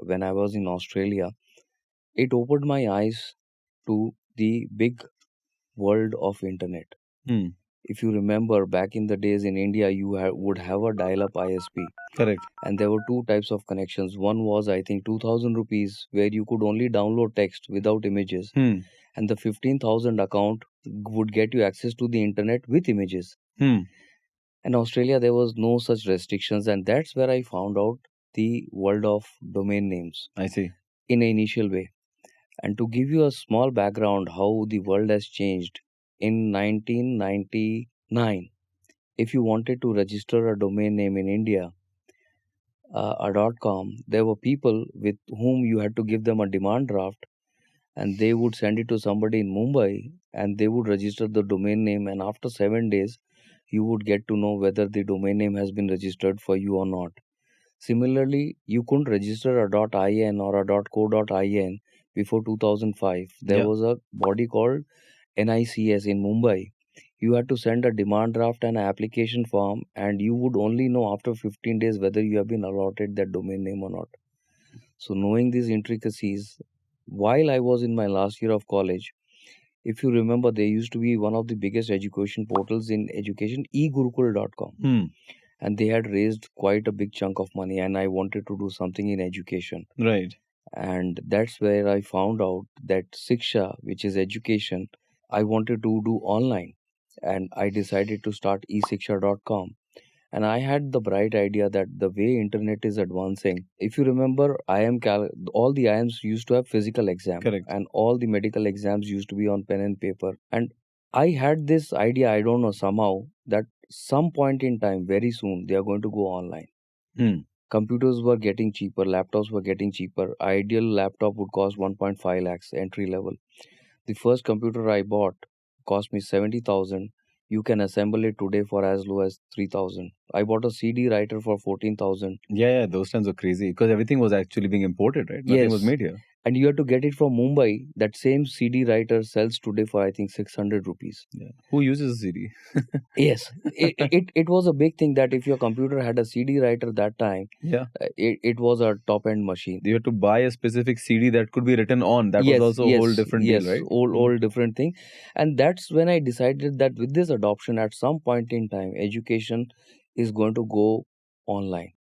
when I was in Australia, it opened my eyes to the big world of internet. Hmm. If you remember back in the days in India, you would have a dial-up ISP, Correct. and there were two types of connections. One was, I think, 2000 rupees, where you could only download text without images, Hmm. and the 15,000 account would get you access to the internet with images. Hmm. In Australia, there was no such restrictions, and that's where I found out the world of domain names I see. in an initial way. And to give you a small background how the world has changed, in 1999, if you wanted to register a domain name in India, a .com, there were people with whom you had to give them a demand draft, and they would send it to somebody in Mumbai, and they would register the domain name, and after 7 days, you would get to know whether the domain name has been registered for you or not. Similarly, you couldn't register a .in or a .co.in before 2005. There Yeah. was a body called NICS in Mumbai. You had to send a demand draft and an application form, and you would only know after 15 days whether you have been allotted that domain name or not. So, knowing these intricacies, while I was in my last year of college, if you remember, there used to be one of the biggest education portals in education, egurukul.com, Hmm. and they had raised quite a big chunk of money, and I wanted to do something in education. Right. And that's where I found out that Siksha, which is education, I wanted to do online, and I decided to start esiksha.com. And I had the bright idea that the way internet is advancing, if you remember, all the IIMs used to have physical exam, Correct. and all the medical exams used to be on pen and paper. And I had this idea, I don't know, somehow, that some point in time, very soon, they are going to go online. Hmm. Computers were getting cheaper, laptops were getting cheaper. Ideal laptop would cost 1.5 lakhs entry level. The first computer I bought cost me 70,000. You can assemble it today for as low as 3,000. I bought a CD writer for 14,000. Yeah, yeah. Those times were crazy because everything was actually being imported, right? Nothing was Yes, made here. and you have to get it from Mumbai. That same CD writer sells today for, I think, 600 rupees. Yeah. Who uses a CD? Yes, it was a big thing that if your computer had a CD writer that time, Yeah. it was a top end machine. You had to buy a specific CD that could be written on. That was Yes, also a whole yes, different deal, yes. right? Hmm. All different thing. And that's when I decided that with this adoption, at some point in time, education is going to go online.